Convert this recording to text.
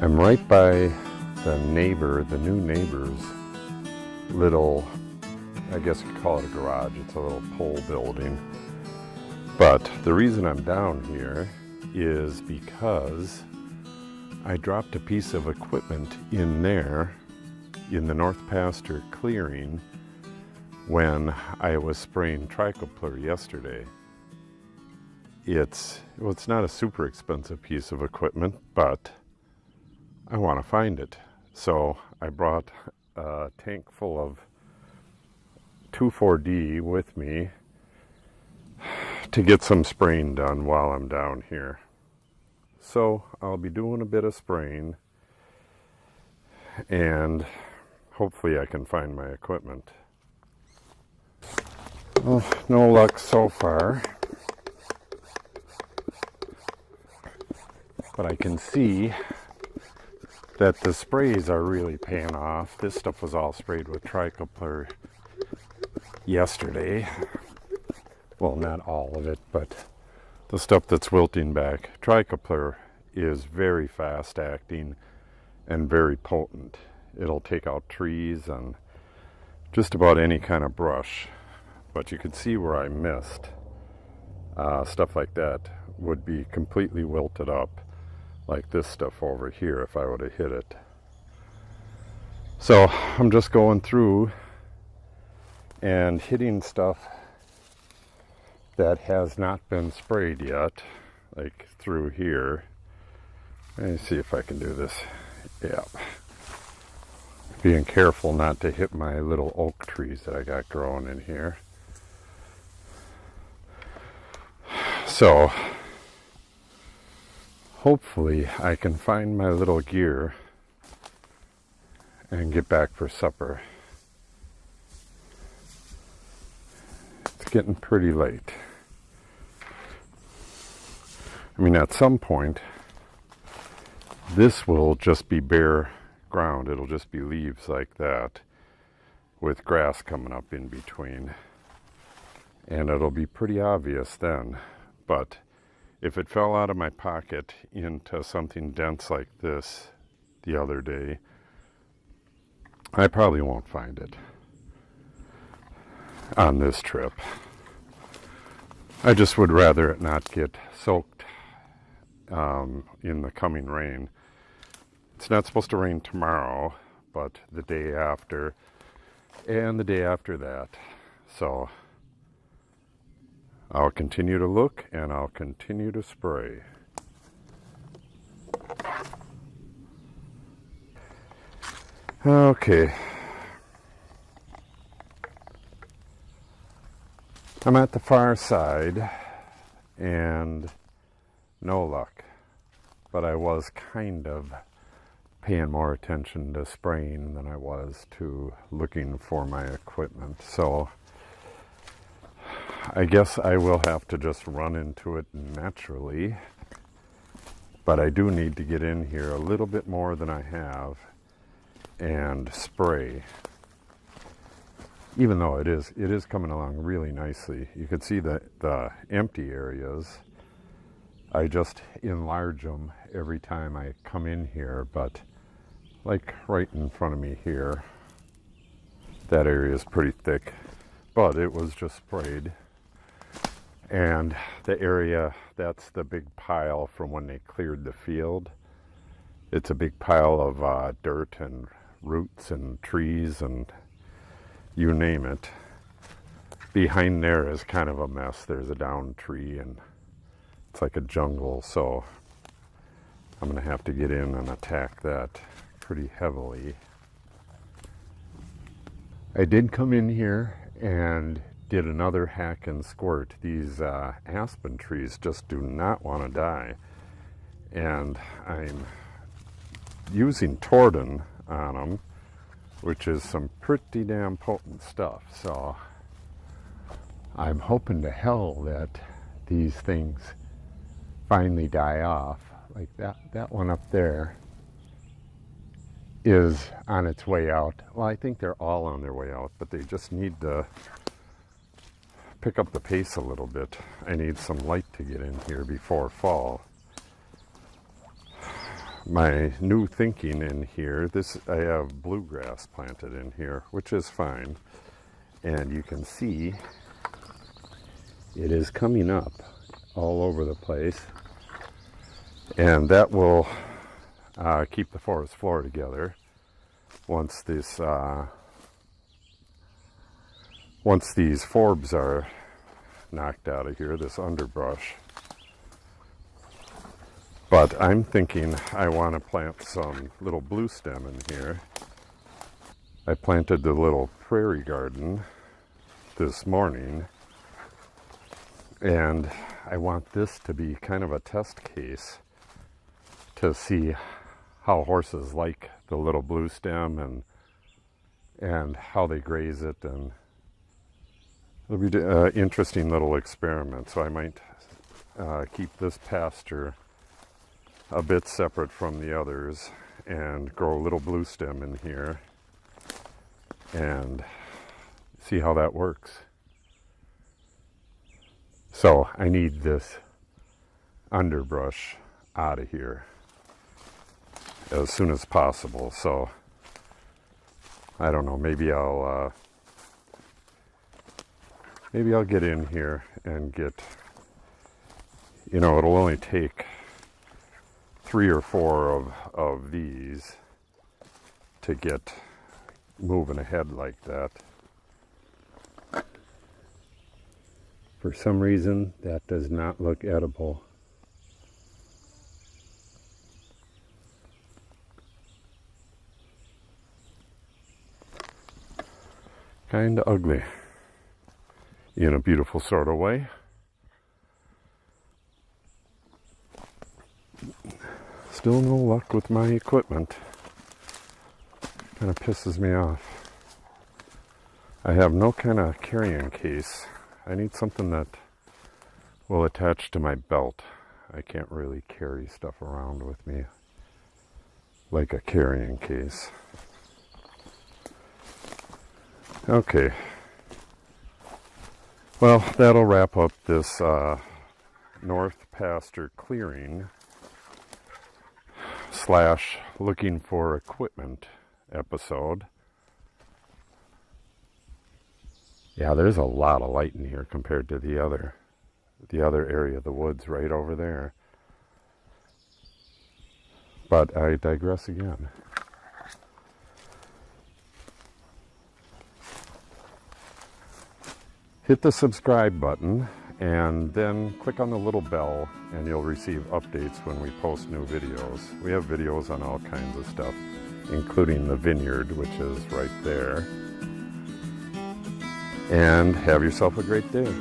I'm right by the new neighbor's little, I guess you could call it a garage. It's a little pole building. But the reason I'm down here is because I dropped a piece of equipment in there in the North Pasture clearing when I was spraying trichoplyr yesterday. It's not a super expensive piece of equipment, but I want to find it. So I brought a tank full of 2,4-D with me to get some spraying done while I'm down here. So I'll be doing a bit of spraying and hopefully I can find my equipment. Well, no luck so far, but I can see that the sprays are really paying off. This stuff was all sprayed with trichoplyr yesterday. Well, not all of it, but the stuff that's wilting back. Trichoplyr is very fast acting and very potent. It'll take out trees and just about any kind of brush. But you could see where I missed. Stuff like that would be completely wilted up, like this stuff over here if I would have hit it. So I'm just going through and hitting stuff that has not been sprayed yet, like through here. Let me see if I can do this. Yeah. Being careful not to hit my little oak trees that I got growing in here. So hopefully I can find my little gear and get back for supper. It's getting pretty late. I mean, at some point, this will just be bare ground. It'll just be leaves like that with grass coming up in between. And it'll be pretty obvious then. But if it fell out of my pocket into something dense like this the other day, I probably won't find it on this trip. I just would rather it not get soaked in the coming rain. It's not supposed to rain tomorrow, but the day after and the day after that. So I'll continue to look and I'll continue to spray. Okay. I'm at the far side and no luck, but I was kind of paying more attention to spraying than I was to looking for my equipment. So I guess I will have to just run into it naturally, but I do need to get in here a little bit more than I have and spray. Even though it is coming along really nicely. You can see the empty areas. I just enlarge them every time I come in here, but like right in front of me here, that area is pretty thick, but it was just sprayed. And the area, that's the big pile from when they cleared the field. It's a big pile of dirt and roots and trees and you name it. Behind there is kind of a mess. There's a downed tree and it's like a jungle, so I'm going to have to get in and attack that pretty heavily. I did come in here and did another hack and squirt. These aspen trees just do not want to die. And I'm using Tordon on them, which is some pretty damn potent stuff. So I'm hoping to hell that these things finally die off. Like that one up there is on its way out. Well, I think they're all on their way out, but they just need to pick up the pace a little bit. I need some light to get in here before fall. my new thinking in here, I have bluegrass planted in here, which is fine. And you can see it is coming up all over the place. And that will keep the forest floor together once these forbs are knocked out of here, this underbrush. But I'm thinking I want to plant some little blue stem in here. I planted the little prairie garden this morning, and I want this to be kind of a test case to see how horses like the little blue stem and how they graze it, and it'll be an interesting little experiment. So I might keep this pasture a bit separate from the others and grow a little blue stem in here and see how that works. So I need this underbrush out of here as soon as possible. So I don't know, maybe I'll get in here and get, it'll only take 3 or 4 of these to get moving ahead like that. For some reason, that does not look edible. Kind of ugly, in a beautiful sort of way. Still no luck with my equipment. Kind of pisses me off. I have no kind of carrying case. I need something that will attach to my belt. I can't really carry stuff around with me like a carrying case. Okay. Well, that'll wrap up this North Pasture clearing / looking for equipment episode. Yeah, there's a lot of light in here compared to the other area of the woods right over there. But I digress again. Hit the subscribe button and then click on the little bell and you'll receive updates when we post new videos. We have videos on all kinds of stuff, including the vineyard, which is right there. And have yourself a great day.